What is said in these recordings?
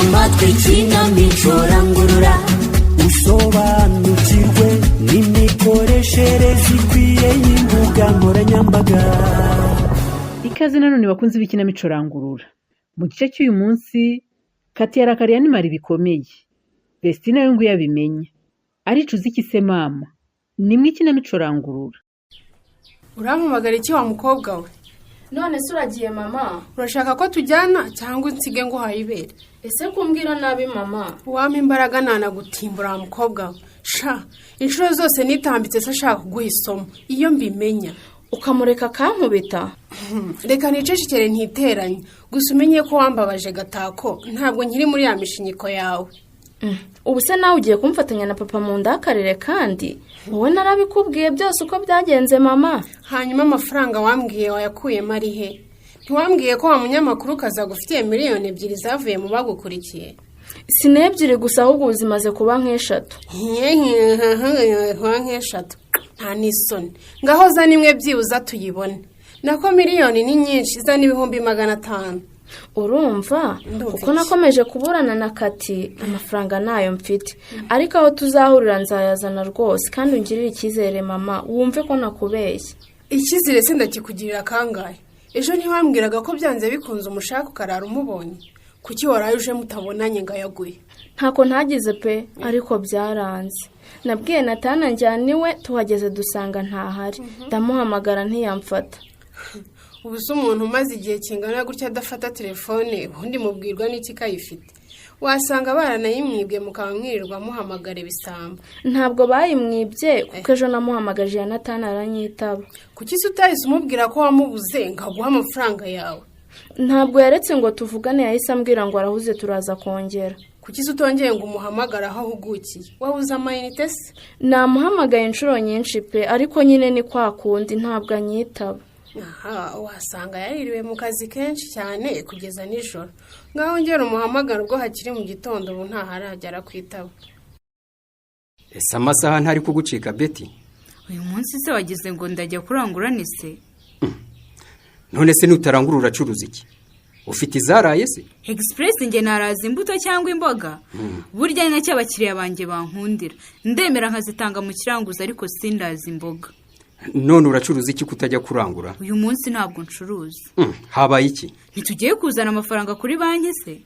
amatwi ikinamico rangurura usobanukirwe n'imikoreshereze ikwiye y'imbuga nkoranyambaga. Ikaze nanone bakunze b'ikinamico rangurura. Mu gice cy'uyu munsi Kati yarakariye animara bikomeye. Vestina yo ngo yabimenye. Aricuza iki se mama? Nimwe ikinamico rangurura. Urampamagara iki wa mukobwa we? None se uragiye mama? Urashaka ko tujyana cyangwa nsige ngo hayibere? Ese kumbwira nabi mama? Wampa imbaraga nanagutimbura wa mukobwa we. Sha, inshuro zose nitambitse se ashaka kuguha isomo. Iyo mbimenya ukamureka kankubita. Reka nicecekere ntiteranye. Gusa umenye ko wambabaje Gatako, ntabwo nkiri muri ya mishinyiko yawe. Ubu se nawe ugiye kumfatanya na papa mu ndakarire kandi wowe narabikubwiye byose uko byagenze mama. Hanyuma amafaranga wambwiye wayakuyemo ari he? Ntiwambwiye ko wa munyamakuru kazagufitiye miliyoni 2 zavuye mu bagukurikiye? Sinebyire gusa ahubwo zimaze kuba nk'eshatu. Nk'eshatu. Nta nisoni. Ngaho za nimwe byibuza tuyibone. Nako miliyoni ni nyinshi za 500,000. Urumva uko nakomeje kuburana na Kati amafaranga nayo mfite, ariko aho tuzahurira nzayazana rwose kandi ungirire icyizere mama, wumve ko nakubeshye. Icyizere se ndakikugirira kangahe? Ejo ntiwambwiraga ko byanze bikunze umushaka ukarara umubonye. Kuki waraye uje mutabonanye ngayaguye? Ntako ntagize pe, ariko byaranze. Nabwiye Natana njyaniwe tuhageze dusanga ntahari. Ndamuhamagara ntiyamfata. Ubuze umuntu umaze igihe kingana gutya adafata telefone, ubundi mubwirwa n'iki kayifite? Wasanga baranayimwibwe mukamwirirwa muhamagara ibisambo. Ntabwo bayimwibye kuko ejo namuhamagaje ya Natana aranyitaba. Kuki se utahise umubwira ko wamubuze ngaguha amafaranga yawe? Ntabwo yaretse ngo tuvugane, yahise ambwira ngo arahuze turaza kongera. Kuki se utongeye ngo umuhamagara aho uhugukiye? Wabuze amayinite se? Namuhamagaye inshuro nyinshi pe, ariko nyine ni kwa kundi ntabwo anyitaba. Aha, wasanga yaririwe mu kazi kenshi cyane kugeza nijoro. Ngaho ngera umuhamagara ubwo hakiri mu gitondo ubu ntaharagera kwitaba. Ese amasaha ntari kugucika Betty? Uyu munsi se wagize ngo ndajya kurangura nise? None se nutarangura uracuruza iki? Ufite izaraye se? Express nge naraza imbuto cyangwa imboga. Burya ni nacyo abakiriya banjye bankundira. Ndemera nkazitanga mu kiranguza ariko sindaza imboga. None uracuruza iki kutajya kurangura? Uyu munsi ntabwo ncuruza. Habaye iki? Ntitugiye kuzana amafaranga kuri banki se?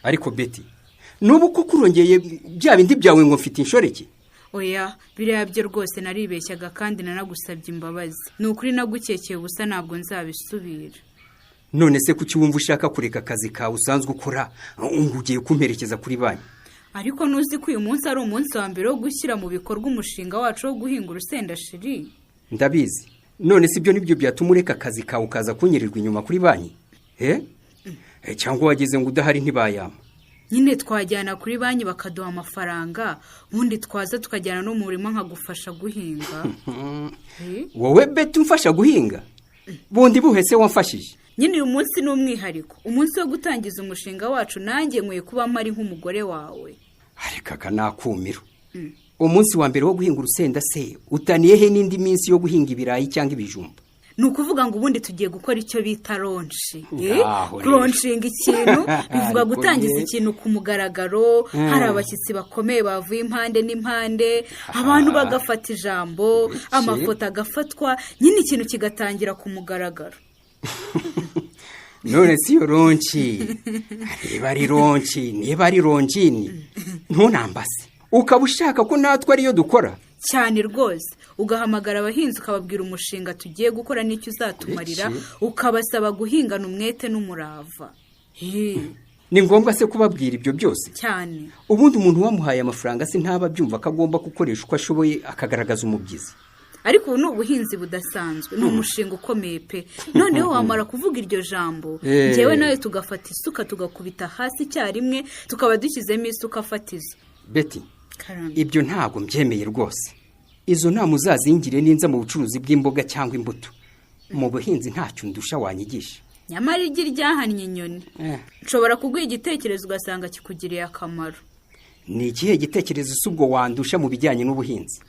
Ariko Betty, nubu ko kurongeye bya bindi byawe ngo mfite inshoreke? Oya, birabye rwose naribeshyaga kandi nanagusabye imbabazi. Nukuri nagukekeye ubusa ntabwo nzabisubira. None se kuki wumva ushaka kureka akazi kawe usanzwe ukora ngo ugiye kumperekeza kuri banki? Ariko nuzi ko uyu munsi ari umunsi wa mbere wo gushyira mu bikorwa umushinga wacu wo guhinga urusenda shiri. Ndabizi. None si byo nibyo byatuma ureka akazi kawe ukaza kunyirirwa inyuma kuri banki? Cyangwa wageze ngo udahari ntibayama? Nyine twajyana kuri banki bakaduha amafaranga, ubundi twaza tukajyana no mu murima nkagufasha guhinga. Wowe Betty umfasha guhinga? Bundi buhese wamfashije? Nyine uyu munsi ni umwihariko, umunsi wo gutangiza umushinga wacu, nanjye nkwiye kuba mpari nk'umugore wawe. Areka nakumiro. Umunsi wa mbere wo guhinga urusenda se utaniye he n'indi minsi yo guhinga ibirayi cyangwa ibijumba? Nukuvuga ngo ubundi tugiye gukora icyo bita launch. Launching ikintu bivuga gutangiza ikintu ku mugaragaro, hari abashyitsi bakomeye bavuye impande n'impande, abantu bagafata ijambo, amafoto agafatwa, nyine ikintu kigatangira ku mugaragaro. None si yo ronchi. Niba ari ronjini. Ntunambase. Ukaba ushaka ko natwe ariyo dukora? Cyane rwose. Ugahamagara abahinzi ukababwira umushinga tugiye gukora n'icyo uzatumarira, ukabasaba guhingana umwete n'umurava. Ni ngombwa se kubabwira ibyo byose? Cyane. Ubundi umuntu wamuhaye amafaranga se ntaba byumva ko agomba gukoresha uko ashoboye akagaragaza umubyizi. Ariko ubu ni ubuhinzi budasanzwe, ni umushinga ukomeye pe. Noneho wamara kuvuga iryo jambo, njyewe nawe tugafata isuka tugakubita hasi icyarimwe, tukaba dushyizemo isuka fatizo. Betty, ibyo ntabwo mbyemeye rwose. Izo nama uzazingire ninza mu bucuruzi bw'imboga cyangwa imbuto. Mu buhinzi ntacyo ndusha wanyigisha. Nyamara igi ryahannye inyoni. Nshobora kuguha igitekerezo ugasanga kikugiriye akamaro. Ni ikihe gitekerezo subwo wandusha mu bijyanye n'ubuhinzi?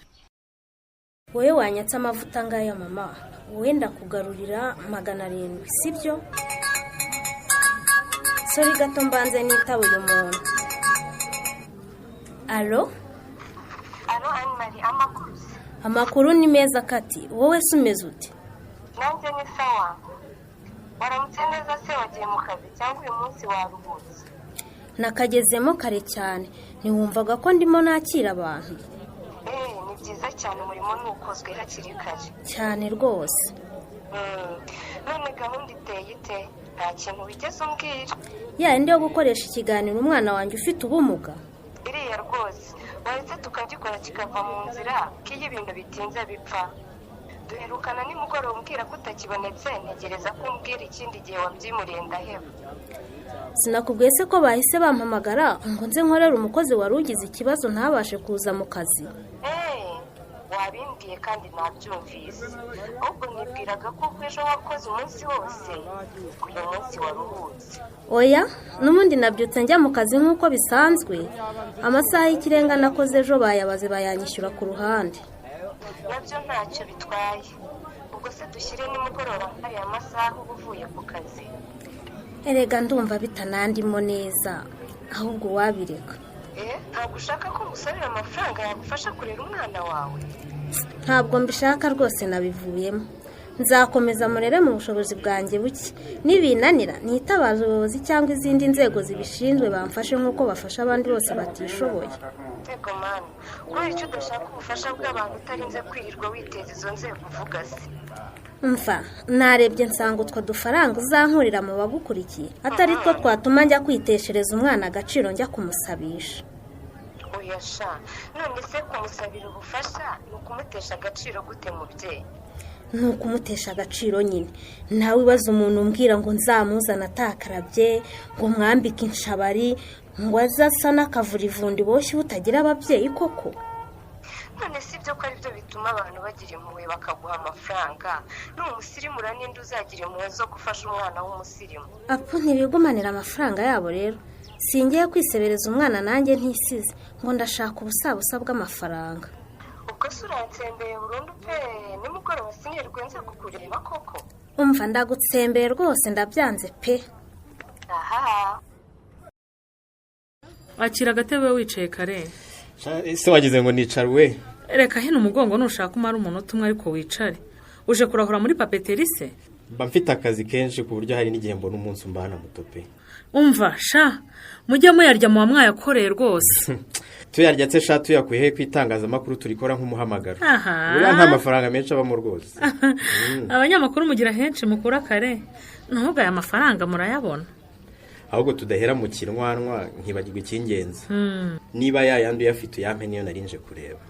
Wowe wanyatse amavuta ngaya mama, wowe ndakugarurira 700, sibyo? sori gato mbanze nitaba uyu muntu. Alo? Alo Anne-Marie, amakuru? Amakuru ni meza Kati, wowe se umeze ute? Nanjye ni sawa. Waramutse neza se wagiye mu kazi cyangwa uyu munsi waruhutse? Nakagezemo kare cyane, ntiwumvaga ko ndimo nakira abantu? Ni byiza cyane, umurimo ntukozwe hakiri kare. Cyane rwose. None gahunda iteye ite? Nta kintu wigeze umbwira? Yandi yo gukoresha ikiganiro umwana wanjye ufite ubumuga? Iriya rwose, waretse tukagikora kikava mu nzira, k'iyo ibintu bitinze bipfa. Duherukana nimugoroba umbwira ko utakibonetse, ntegereza ko umbwira ikindi gihe wabyimuriye ndaheba. Sinakubwiye se ko bahise bampamagara ngo nze nkorere umukozi wari ugize ikibazo ntabashe kuza mu kazi? Wabimbwiye kandi nabyumvise. Ahubwo nibwiraga ko ejo wakoze umunsi wose, uyu munsi waruhutse. Oya, n'ubundi nabyutse njya mu kazi nk'uko bisanzwe. Amasaha y'ikirenga nakoze ejo bayabaze bayanyishyura ku ruhande. Nabyo ntacyo bitwaye. Ubwo se dushyire nimugoroba hariya amasaha uba uvuye ku kazi? Erega ndumva bitanandimo neza, ahubwo wabireka. Ntabwo ushaka ko ngusabira amafaranga yagufasha kurera umwana wawe? Ntabwo mbishaka rwose, nabivuyemo. Nzakomeza murere mu bushobozi bwanjye buke. Nibinanira nitabaza ubuyobozi cyangwa izindi nzego zibishinzwe bamfashe nk'uko bafasha abandi bose batishoboye. Yego mama, kubera icyo udashaka ubufasha bw'abantu utarinze kwirirwa witeza izo nzego uvuga se? Mfa, narebye nsanga utwo dufaranga uzankurira mu bagukurikiye atari two twatuma njya kwiteshereza umwana agaciro njya kumusabisha. Oya sha, none se kumusabira ubufasha ni ukumutesha agaciro gute mubyeyi? Ni ukumutesha agaciro nyine. Nawe ibaza umuntu umbwira ngo nzamuzana atakarabye, ngo mwambike inshabari, ngo azasa n'akavurivundi boshye utagira ababyeyi koko? None si byo ko ari byo bituma abantu bagira impuhwe bakaguha amafaranga? N'umusirimu ninde uzagira impuhwe zo gufasha umwana w'umusirimu? Apo ntibigumanira amafaranga yabo rero. Singiye kwisebereza umwana nanjye ntisize ngo ndashaka ubusabusa bw'amafaranga. Ubwo se uransembeye burundu pe, nimugoroba sinirwe nza kukureba koko? Umva ndagutsembeye rwose, ndabyanze pe. Aha. Akira agatebe wicaye kare. Ese wagize ngo nicare we? Reka hino umugongo nushaka umara umunota umwe ariko wicare. Uje kurahura muri papeteri se? Mba mfite akazi kenshi ku buryo hari n'igihe mbona umunsi umbana muto pe. Umva sha, mujye muyarya mu wamwayakoreye rwose. Tuyarya se sha tuyakuye ku itangazamakuru turikora nk'umuhamagaro. Buriya nta mafaranga menshi abamo rwose. Abanyamakuru mugira henshi mukura kare. Nubwo aya mafaranga murayabona. Ahubwo tudahera mu kinwanwa nkibagirwa icy'ingenzi. Niba yayandi uyafite uyampe niyo narinje kureba.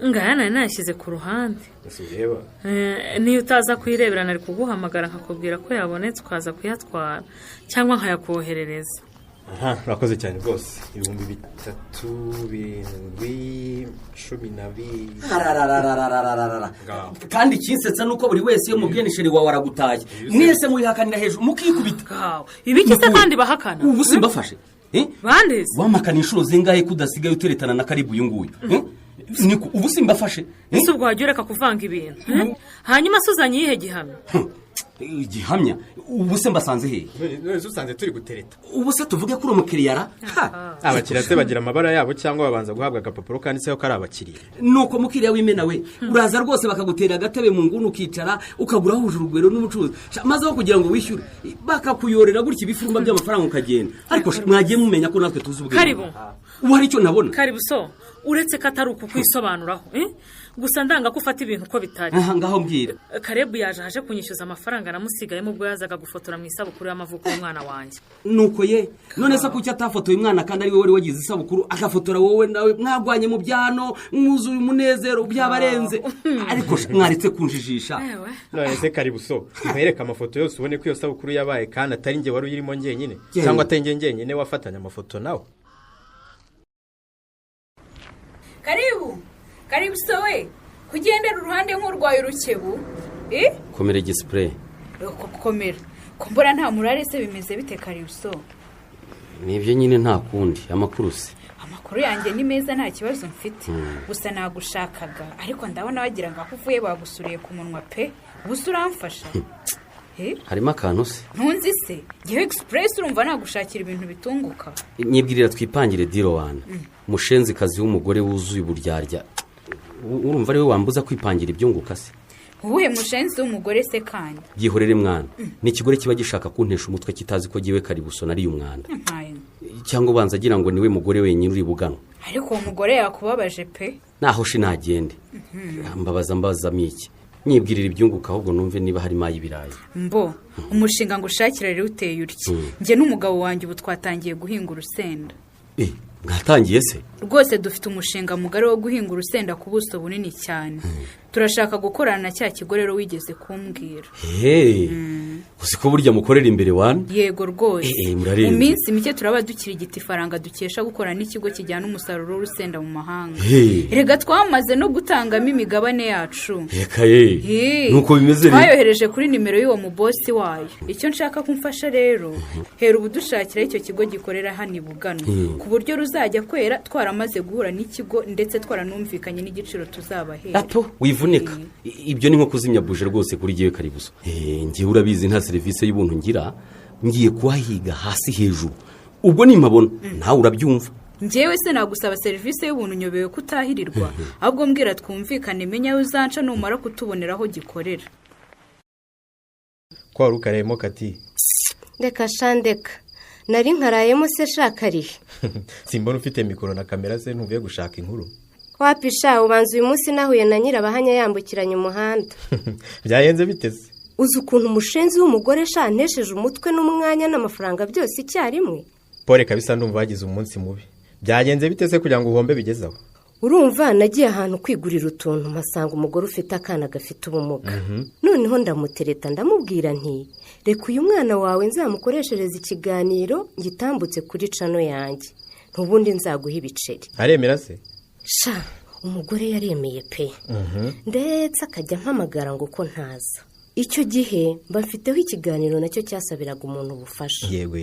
Ngaya nari nashyize ku ruhande. Usubireba. Niyo utaza kuyirebera nari kuguhamagara nkakubwira ko yabonetse ukaza kuyatwara cyangwa nkayakoherereza. Aha, urakoze cyane rwose. 3,712. Kandi kinsetsa nuko buri wese yo mubyenisheri wawe aragutaye. Mwese muyihakanira hejuru mukikubita. Ibiki se kandi bahakana? Ubu simbafashe. Bande? Wamakana inshuro zingahe kudasigaye uteretana na Karibu uyu nguyu. Niko ubu simbafashe. Ese ubwo wajyureka kuvanga ibintu. Hanyuma suzanye yihe gihamya? Gihamya ubu se mbasanze he? None usanze turi gutereta. Ubu se tuvuge kuri umukiriyara? Abakiriya se bagira amabara yabo cyangwa babanza guhabwa agapapuro kanditseho ko ari abakiriya? Nuko mukiriya w'imena we uraza rwose bakagutera agatebe mu nguni ukicara ukagura huje urugwero n'umucuruzi maze aho kugira ngo wishyure bakakuyorera gutya ibifurumba by'amafaranga ukagenda. Ariko mwagiye mumenya ko natwe tuzi ubwenge. Karibu. Ubu hari icyo nabona. Karibu so uretse ko atari ukukwisobanuraho gusa ndanga ko ufata ibintu uko bitari. Ngaho mbwira. Karebu yaje kunyishyuza amafaranga namusigayemo ubwo yazaga gufotora mu isabukuru y'amavuko y'umwana wanjye. Nuko ye none se kuki atafotoye umwana kandi ari wowe wari wagize isabukuru agafotora wowe nawe mwagwanye mu byano mwuzuye umunezero byabarenze ariko mwaritse kunjijisha. None se Karibu so mwereka amafoto yose ubone ko iyo sabukuru yabaye kandi atari nge wari uyirimo ngenyine cyangwa atenge ngenyine wafatanya amafoto nawe. Karibu sowe kugendera uruhande nk'urwaye urukebu. Komera igisipure. Komera. Kumbura nta murare se bimeze bite Karibu so? Nibyo nyine nta kundi amakuru se. Amakuru yanjye ni meza nta kibazo mfite. Gusa nagushakaga ariko ndabona wagira ngo akuvuye bagusuriye ku munwa pe. Ubusa uramfasha. harimo akantu se ntunzi se ngewe egisipuresi urumva nagushakira ibintu bitunguka. nyibwirira twipangire diro wana umushenzikazi w'umugore wuzuye uburyarya urumva ariwe wambuza kwipangira ibyunguka se. uwuhe mushenzi w'umugore se kandi byihorere mwana ni ikigore kiba gishaka kuntesha umutwe kitazi ko giwe karibuso nari umwanda cyangwa ubanza agira ngo niwe mugore wenyine uri buganwa. ariko uwo mugore yakubabaje pe naho shinagende mbazamo iki nyibwirira ibyunguka ahubwo numve niba harimo ay'ibirayi. mbo umushinga ngo ushakira rero uteye utya njye n'umugabo wanjye ubu twatangiye guhinga urusenda. mwatangiye se? rwose dufite umushinga mugari wo guhinga urusenda ku buso bunini cyane. turashaka gukorana na cya kigo rero wigeze kumbwira. uzi ko burya mukorera imbere wana? yego rwose mu minsi mike turaba dukirigita ifaranga dukesha gukorana n'ikigo kijyana umusaruro w'urusenda mu mahanga. rega twamaze no gutangamo imigabane yacu. nuko bimeze rero twayohereje kuri nimero y'uwo mubosi wayo. icyo nshaka kumfasha rero hera ubu dushakira icyo kigo gikorera hano i Buganwa ku buryo ruzajya kwera twaramaze guhura n'ikigo ndetse twaranumvikanye n'igiciro tuzabahera. wivunika ibyo ni nko kuzimya buje rwose kuri giwe karibuso. ngiye urabizi nta serivisi y'ubuntu ngira ngiye kuhahiga hasi hejuru ubwo nimabona nawe urabyumva. njyewe se nagusaba serivisi y'ubuntu nyobewe kutahirirwa ahubwo mbwira twumvikane menya aho uzanca numara kutubonera aho gikorera. kwa rukaremo kati ndeka shandeka nari nkarayemo se shaka rihe simbona ufite mikoro na kamera se ntuvuye gushaka inkuru. wapisha ubanza uyu munsi nahuye na nyirabahanya yambukiranya umuhanda. byayenze biteze uzi ukuntu umushenzi w'umugore shantesheje umutwe n'umwanya n'amafaranga byose icyarimwe. pole kabisa ndumva wagize umunsi mubi. byagenze biteze kugira ngo uhombe bigezaho. urumva nagiye ahantu kwigurira utuntu mpasanga umugore ufite akana gafite ubumuga. noneho ndamutereta ndamubwira nti reka uyu mwana wawe nzamukoreshereza ikiganiro ngitambutse kuri cano yanjye ntubundi nzaguha ibiceri. aremera se? sha umugore yaremeye pe ndetse akajya mpamagara ngo ko ntaza. icyo gihe mba mfiteho ikiganiro nacyo cyasabiraga umuntu ubufasha. yego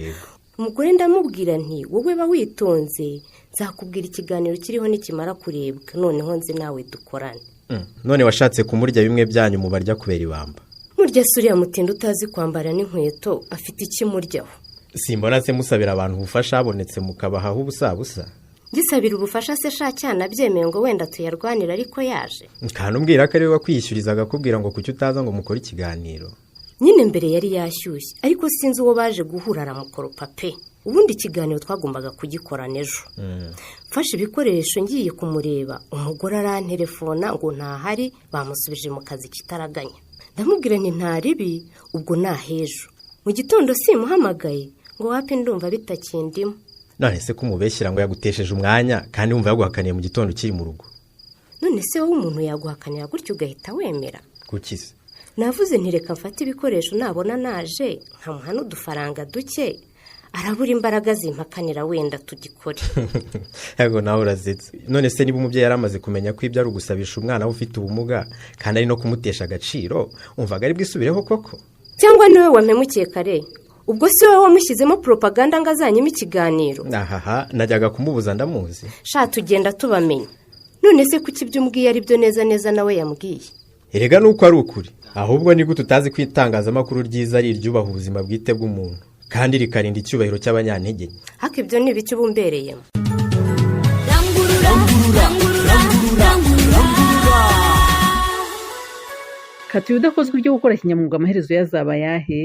umugore ndamubwira nti wowe ba witonze nzakubwira ikiganiro kiriho nikimara kurebwa noneho nzi nawe dukorane. none washatse kumurya bimwe byanyu mu barya kubera ibamba. murya suriya mutindi utazi kwambara n'inkweto afite ikimuryaho. simbona se musabira abantu ubufasha habonetse mukabahaho ubusabusa. gisabira ubufasha se shacyana byemeye ngo wenda tuyarwanira ariko yaje. kandi umbwira ko ari we wakwiyishyurizaga akubwira ngo kuki utaza ngo mukore ikiganiro. nyine mbere yari yashyushye ariko sinzi uwo baje guhura aramukoropa pe. ubundi ikiganiro twagombaga kugikorana ejo. mfashe ibikoresho ngiye kumureba umugore arantelefona ngo ntahari bamusubije mu kazi kitaraganya. ndamubwira nti ntaribi ubwo nahejo mu gitondo simuhamagaye ngo wapi ndumva bitakindimo. none se kumubeshyira ngo yagutesheje umwanya kandi wumva yaguhakaniye mu gitondo ukiri mu rugo. none se wowe umuntu yaguhakanira gutyo ugahita wemera? kuki se? navuze ntireka mfate ibikoresho nabona naje nkamuha n'udufaranga duke arabura imbaraga zimpakanira wenda tugikore. yego nawe urazetse. none se niba umubyeyi yari amaze kumenya ko ibyo ari ugusabisha umwana we ufite ubumuga kandi ari no kumutesha agaciro umvaga ari bwisubireho koko? cyangwa niwe wampemukiye kare ubwo si wowe wamushyizemo propaganda ngo azanyemo ikiganiro? ahaha najyaga kumubuza ndamuzi. sha tugenda tubamenya. none se kuki ibyo umbwiye ari byo neza neza nawe yambwiye? erega nuko ari ukuri ahubwo ni gute utazi ko itangazamakuru ryiza ari iryubaha ubuzima bwite bw'umuntu kandi rikarinda icyubahiro cy'abanyantege. haka ibyo ni ibiki bumbereyemo? kati udakozwe ibyo gukora kinyamwuga amaherezo yazaba yahe?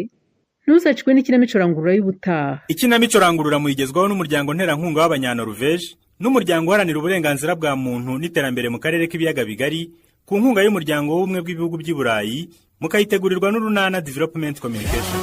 ntuzacwe n'ikinamico rangurura y'ubutaha. ikinamico rangurura muyigezwaho n'umuryango nterankunga w'abanyanoruveje n'umuryango uharanira uburenganzira bwa muntu n'iterambere mu karere k'ibiyaga bigari ku nkunga y'umuryango w'ubumwe bw'ibihugu by'i Burayi mukayitegurirwa n'Urunana Development Communication.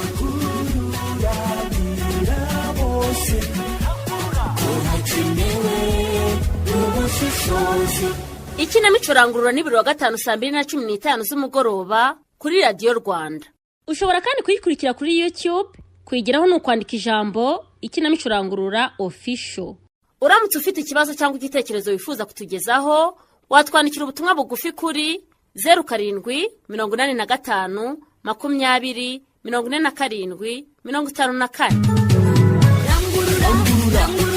ikinamico rangurura ni buri wa gatanu saa 2:15 z'umugoroba kuri radiyo Rwanda. ushobora kandi kuyikurikira kuri YouTube. kwigiraho ni ukwandika ijambo ikinamico rangurura official. uramutse ufite ikibazo cyangwa igitekerezo wifuza kutugezaho watwandikira ubutumwa bugufi kuri 0785 20 47 54.